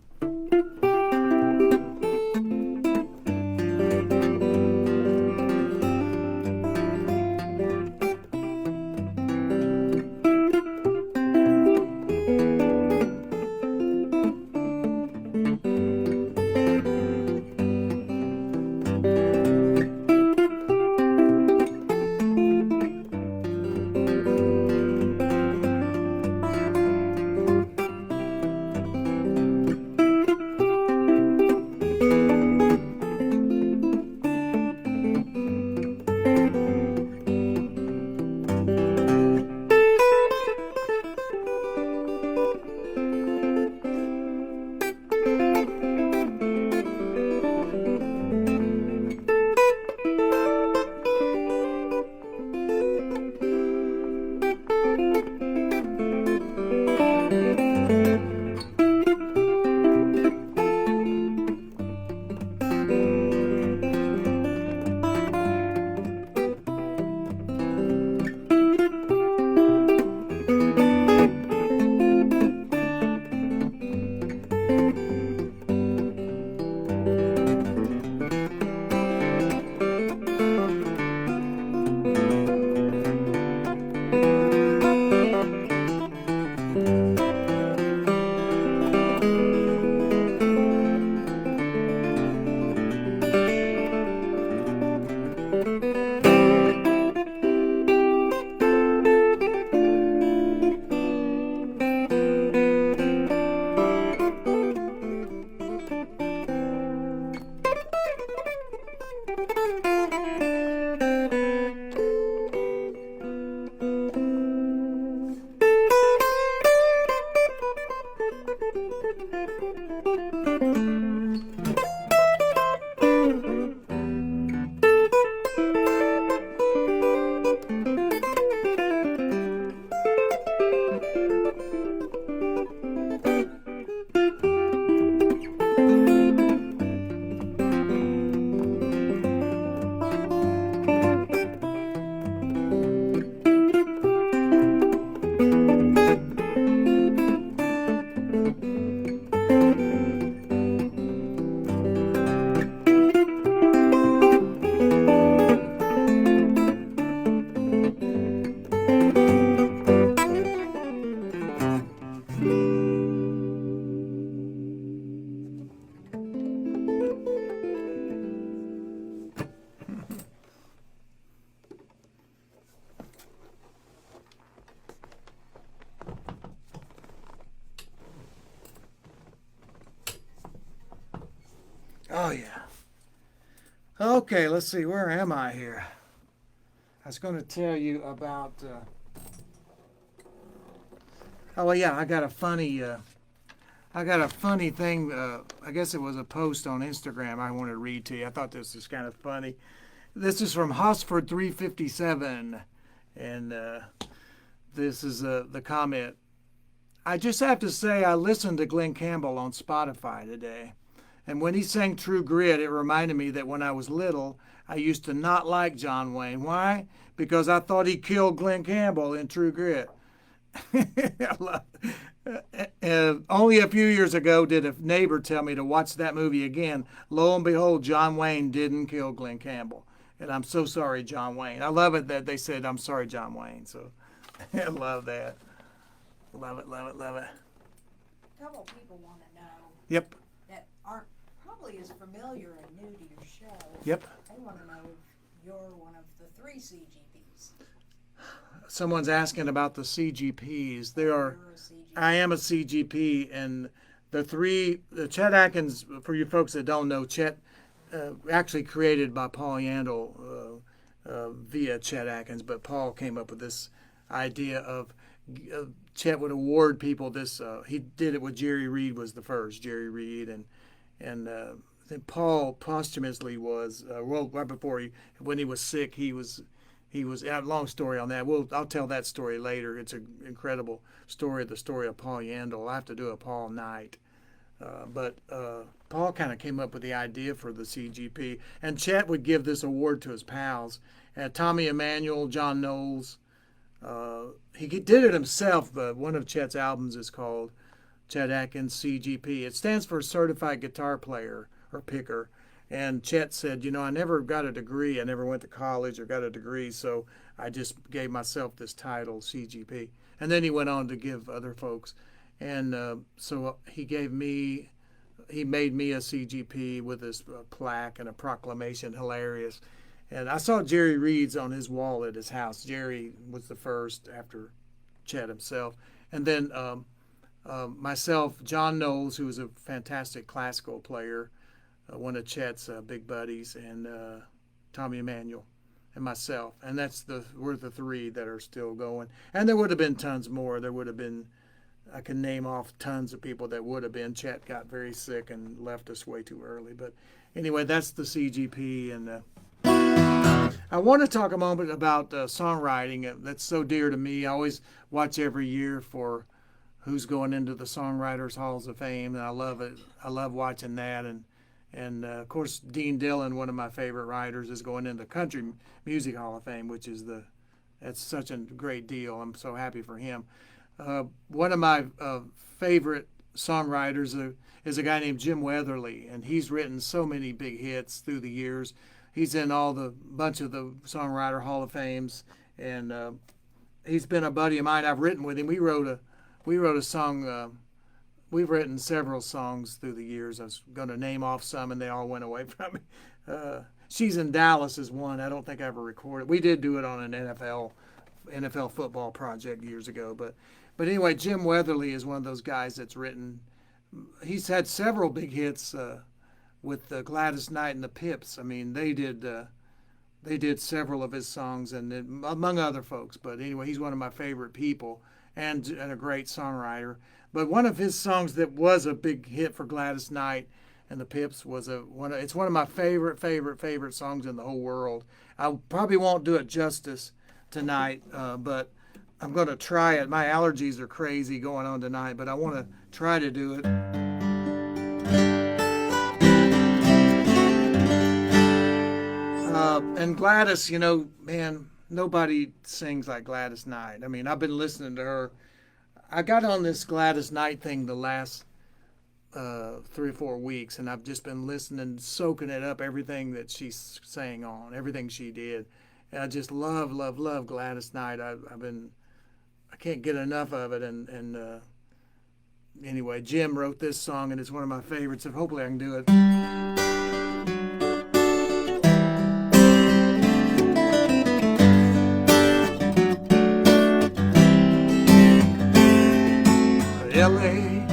Oh, yeah. Okay, let's see. Where am I here? I was going to tell you about. Oh, well, yeah. I got a funny. I got a funny thing. I guess it was a post on Instagram I want to read to you. I thought this was kind of funny. This is from Hosford 357, and this is the comment. I just have to say I listened to Glenn Campbell on Spotify today. And when he sang True Grit, it reminded me that when I was little, I used to not like John Wayne. Why? Because I thought he killed Glenn Campbell in True Grit. Only a few years ago did a neighbor tell me to watch that movie again. Lo and behold, John Wayne didn't kill Glenn Campbell. And I'm so sorry, John Wayne. I love it that they said, I'm sorry, John Wayne. So I love that. Love it, love it, love it. A couple people want to know. Yep. That aren't probably as familiar and new to your show. Yep. They want to know if you're one of the 3 CGPs. Someone's asking about the CGPs. There are. You're a CGP. I am a CGP, and the Chet Atkins, for you folks that don't know, Chet actually created by Paul Yandel via Chet Atkins, but Paul came up with this idea of Chet would award people this. He did it with Jerry Reed was the first, Jerry Reed, and then Paul posthumously was right before when he was sick, he was long story on that. I'll tell that story later. It's an incredible story, the story of Paul Yandel. I have to do a Paul night. But Paul kind of came up with the idea for the CGP, and Chet would give this award to his pals. Tommy Emmanuel, John Knowles. He did it himself, but one of Chet's albums is called Chet Atkins CGP. It stands for Certified Guitar Player or Picker. And Chet said, I never got a degree. I never went to college or got a degree, so I just gave myself this title, CGP. And then he went on to give other folks. And so he made me a CGP with this plaque and a proclamation, hilarious. And I saw Jerry Reed's on his wall at his house. Jerry was the first after Chet himself. And then myself, John Knowles, who was a fantastic classical player, one of Chet's big buddies, and Tommy Emmanuel, and myself. And we're the three that are still going. And there would have been tons more. There would have been, I can name off tons of people that would have been. Chet got very sick and left us way too early. But anyway, that's the CGP. And I want to talk a moment about songwriting. That's so dear to me. I always watch every year for who's going into the Songwriters Halls of Fame, and I love it. I love watching that. And of course, Dean Dillon, one of my favorite writers, is going into the Country Music Hall of Fame, which is that's such a great deal. I'm so happy for him. One of my favorite songwriters is a guy named Jim Weatherly, and he's written so many big hits through the years. He's in bunch of the Songwriter Hall of Fames, and he's been a buddy of mine. I've written with him. We wrote a song. We've written several songs through the years. I was going to name off some, and they all went away from me. She's in Dallas is one. I don't think I ever recorded. We did do it on an NFL football project years ago. But anyway, Jim Weatherly is one of those guys that's written. He's had several big hits with Gladys Knight and the Pips. I mean, they did several of his songs, and among other folks. But anyway, he's one of my favorite people and a great songwriter. But one of his songs that was a big hit for Gladys Knight and the Pips was it's one of my favorite songs in the whole world. I probably won't do it justice tonight, but I'm going to try it. My allergies are crazy going on tonight, but I want to try to do it. And Gladys, man, nobody sings like Gladys Knight. I mean, I've been listening to her. I got on this Gladys Knight thing the last 3 or 4 weeks, and I've just been listening, soaking it up, everything that she sang on, everything she did. And I just love Gladys Knight. I can't get enough of it. And anyway, Jim wrote this song, and it's one of my favorites, and hopefully I can do it. L.A.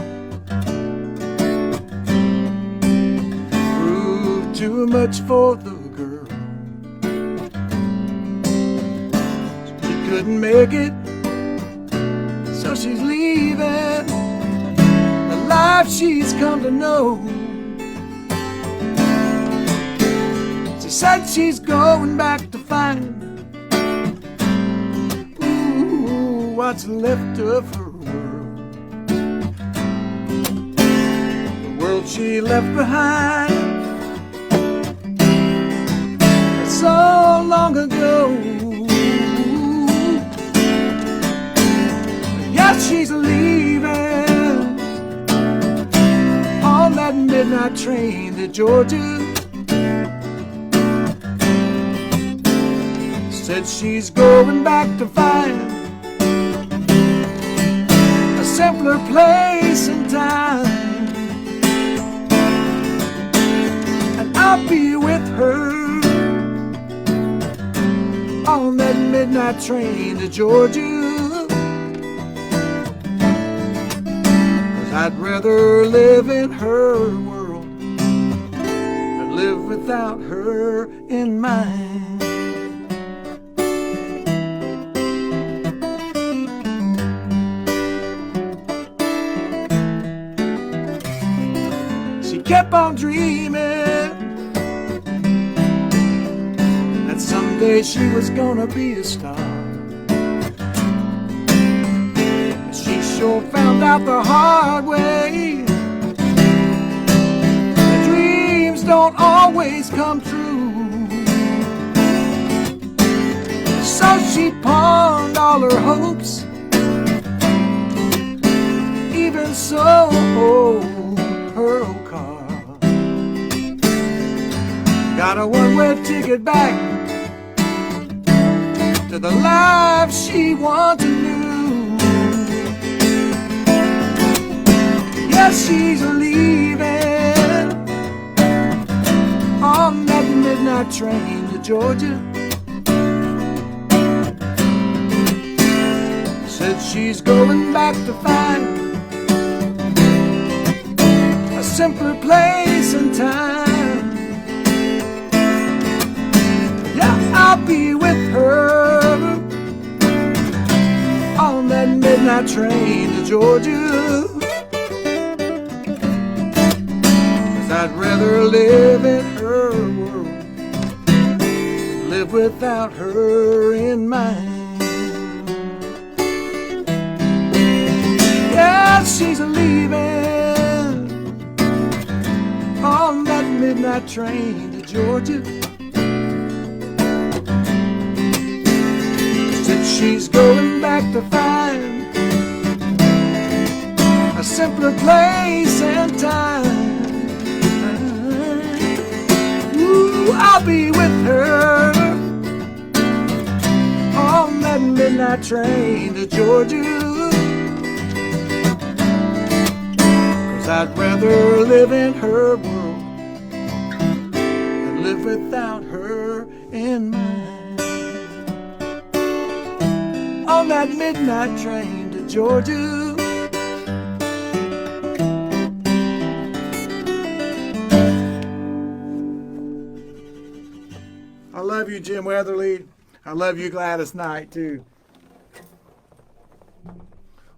proved too much for the girl. She couldn't make it, so she's leaving the life she's come to know. She said she's going back to find what's left of her. She left behind so long ago. Yes, she's leaving on that midnight train to Georgia. Said she's going back to find a simpler place and time. I'll be with her on that midnight train to Georgia. I'd rather live in her world than live without her in mine. She kept on dreaming that someday she was gonna be a star. She sure found out the hard way that dreams don't always come true. So she pawned all her hopes, even so her old car. Got a one-way ticket back to the life she once knew. Yes, she's leaving on that midnight train to Georgia. Said she's going back to find a simpler place and time. Yeah, I'll be with her on that midnight train to Georgia. 'Cause I'd rather live in her world than live without her in mine. Yeah, she's leaving on that midnight train to Georgia. Said she's going back to find a simpler place and time. Ooh, I'll be with her on that midnight train to Georgia. I'd rather live in her world than live without her in mine. On that midnight train to Georgia. I love you, Jim Weatherly. I love you, Gladys Knight, too.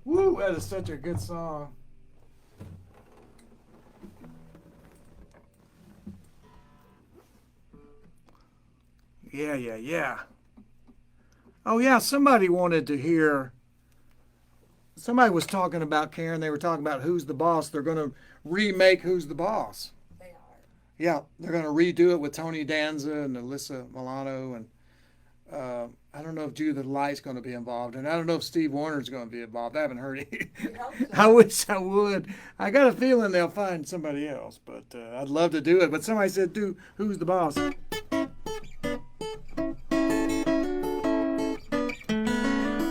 Woo, that is such a good song. Yeah. Oh, yeah, somebody wanted to hear. Somebody was talking about, Karen, they were talking about Who's the Boss. They're going to remake Who's the Boss. They are. Yeah, they're going to redo it with Tony Danza and Alyssa Milano. And I don't know if Judith Light's going to be involved. And I don't know if Steve Warner's going to be involved. I haven't heard it. We hope so. I wish I would. I got a feeling they'll find somebody else. But I'd love to do it. But somebody said, do Who's the Boss?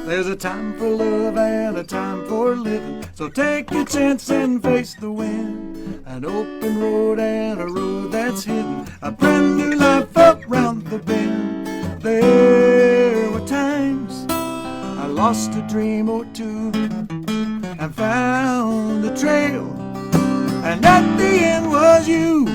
There's a time for love and a time for living. So take your chance and face the wind. An open road and a road that's hidden. A brand new life up round the bend. There were times I lost a dream or two and found a trail, and at the end was you.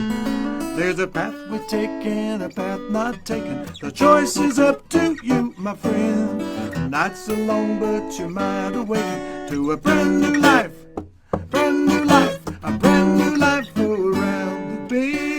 There's a path we take and a path not taken. The choice is up to you, my friend. The nights are long, but your mind awakened to a brand new life, a brand new life around the bend.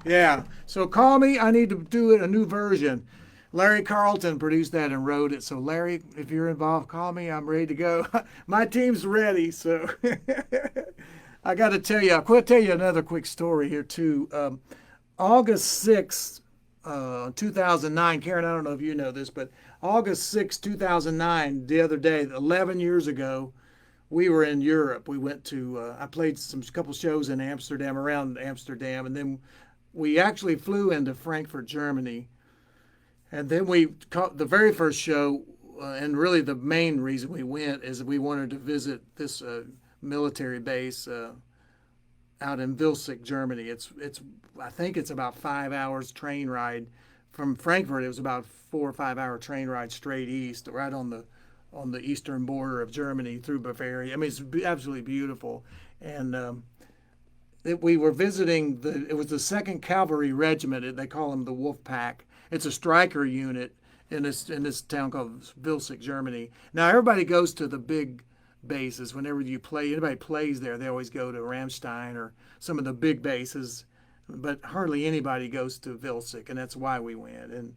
Yeah, so call me. I need to do it a new version. Larry Carlton produced that and wrote it. So Larry, if you're involved, call me. I'm ready to go. My team's ready. So I got to tell you, I'll tell you another quick story here too. August 6th, 2009, Karen, I don't know if you know this, but August 6th, 2009, the other day, 11 years ago, we were in Europe. We went to, I played couple shows in Amsterdam, around Amsterdam, and then we actually flew into Frankfurt, Germany. And then we caught the very first show, and really the main reason we went is we wanted to visit this military base out in Vilsik, Germany. It's I think it's about 5 hours train ride from Frankfurt, it was about 4 or 5 hour train ride straight east, right on the eastern border of Germany through Bavaria. I mean, it's absolutely beautiful. And we were visiting it was the 2nd Cavalry Regiment. They call them the Wolf Pack. It's a striker unit in this town called Vilsik, Germany. Now everybody goes to the big bases whenever anybody plays there. They always go to Ramstein or some of the big bases, but hardly anybody goes to Vilsik, and that's why we went. And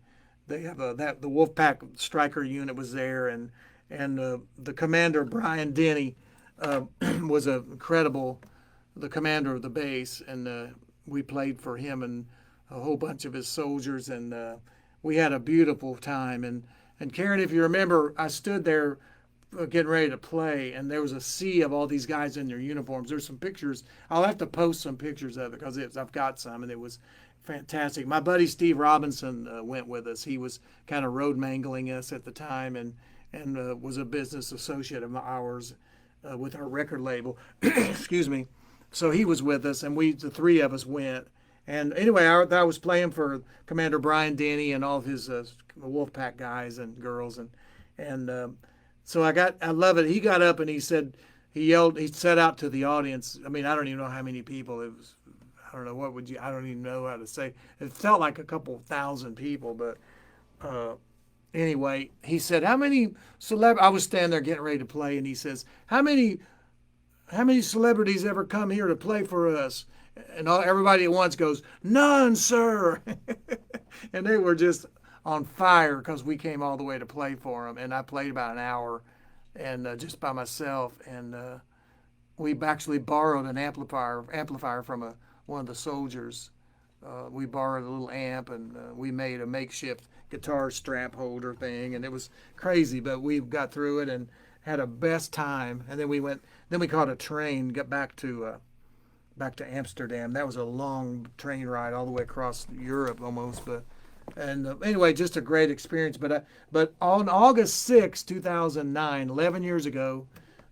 they have the Wolfpack striker unit was there, and the commander Brian Denny was the commander of the base, and we played for him and a whole bunch of his soldiers, and we had a beautiful time. And Karen, if you remember, I stood there getting ready to play, and there was a sea of all these guys in their uniforms. There's some pictures. I'll have to post some pictures of it because I've got some, and it was fantastic. My buddy Steve Robinson went with us. He was kind of road mangling us at the time, and was a business associate of ours with our record label. Excuse me. So he was with us, and the 3 of us went. And anyway, I was playing for Commander Brian Denny and all of his Wolfpack guys and girls, and so I love it. He got up and he yelled, he said out to the audience. I mean, I don't even know how many people it was. I don't know I don't even know how to say. It felt like a couple thousand people, but anyway, he said, how many I was standing there getting ready to play, and he says, how many celebrities ever come here to play for us? And everybody at once goes, none, sir. And they were just on fire because we came all the way to play for them. And I played about an hour and just by myself. And we actually borrowed an amplifier from one of the soldiers. We borrowed a little amp, and we made a makeshift guitar strap holder thing. And it was crazy, but we got through it and had a best time. And then we caught a train, got back to Amsterdam. That was a long train ride all the way across Europe almost, anyway, just a great experience. But on August 6, 2009, 11 years ago,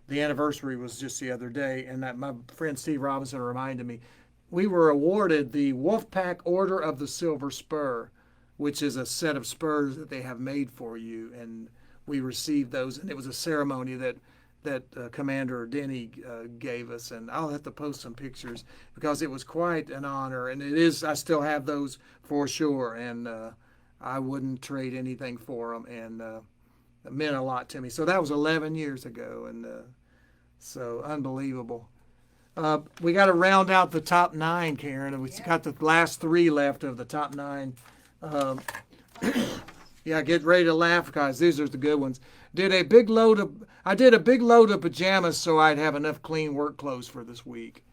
the anniversary was just the other day, and my friend Steve Robinson reminded me, we were awarded the Wolfpack Order of the Silver Spur, which is a set of spurs that they have made for you, and we received those, and it was a ceremony that Commander Denny gave us, and I'll have to post some pictures because it was quite an honor, and it is. I still have those for sure, and I wouldn't trade anything for them, and it meant a lot to me. So that was 11 years ago, and so unbelievable. We got to round out the top 9, Karen, and we got the last 3 left of the top 9. Yeah, get ready to laugh, guys. These are the good ones. I did a big load of pajamas so I'd have enough clean work clothes for this week.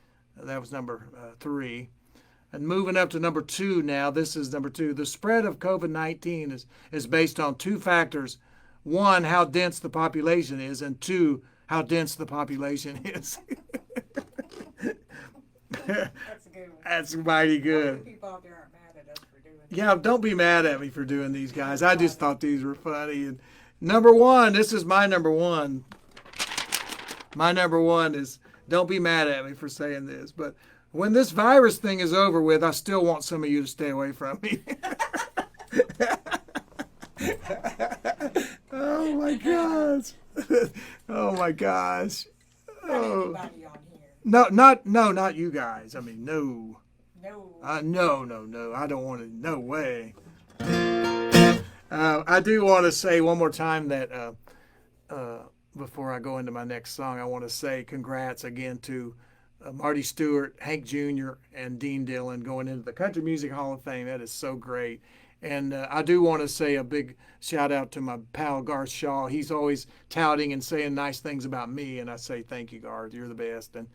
That was number 3. And moving up to number 2 now, this is number 2. The spread of COVID-19 is based on 2 factors. 1, how dense the population is, and 2, how dense the population is. That's a good one. That's mighty good. People out there aren't mad at us for doing it. Yeah, don't be mad at me for doing these, guys. I just thought these were funny. And number 1, this is my number 1. My number 1 is, don't be mad at me for saying this, but when this virus thing is over with, I still want some of you to stay away from me. Oh my gosh. Oh my gosh. Oh. Anybody on here? No, not you guys. I mean, no. No. No. I don't want to. No way. I do want to say one more time that before I go into my next song, I want to say congrats again to Marty Stewart, Hank Jr., and Dean Dillon going into the Country Music Hall of Fame. That is so great. And I do want to say a big shout out to my pal Garth Shaw. He's always touting and saying nice things about me, and I say thank you, Garth. You're the best. And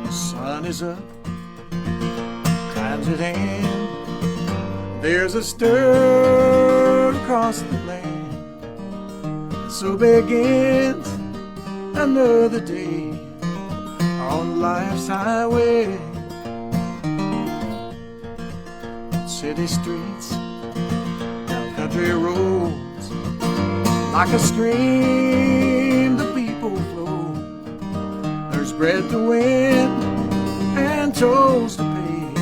sun is up, time's at hand. There's a stir across the land. So begins another day on life's highway. city streets, down country roads, like a stream the people flow. There's bread to win and tolls to pay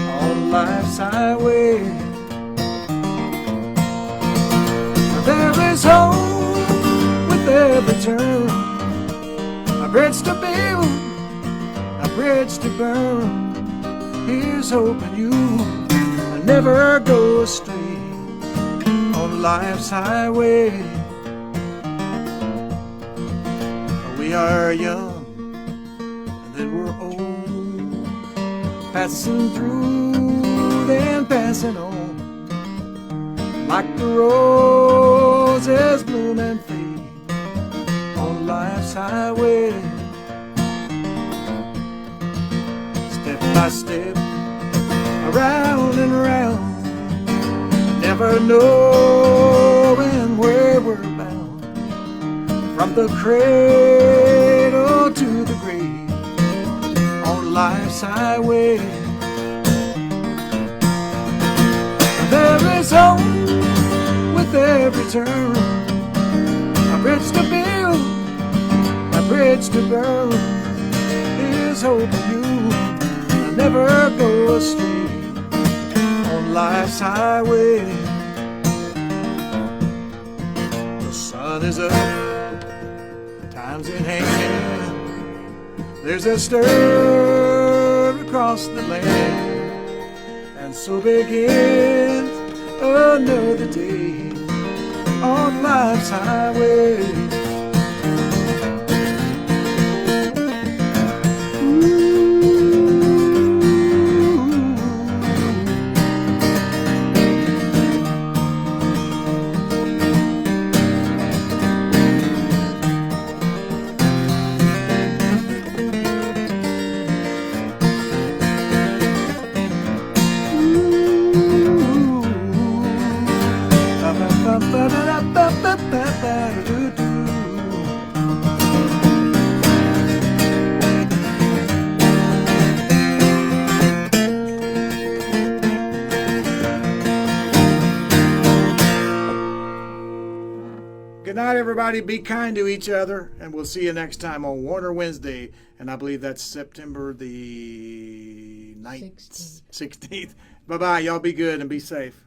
on life's highway. There is hope with every turn, a bridge to build, a bridge to burn. Here's hoping you never go astray on life's highway. We are young and then we're old, passing through then passing on, like the roses bloom and fade on life's highway. Step by step, around and around, never knowing where we're bound, from the cradle to the grave on life's highway. There is hope with every turn, a bridge to build, a bridge to burn. Here's hoping you never go astray on life's highway. The sun is up, time's in hand, there's a stir across the land, and so begins another day on life's highway. Good night, everybody. Be kind to each other, and we'll see you next time on Warner Wednesday. And I believe that's September the 16th. Bye-bye. Y'all be good and be safe.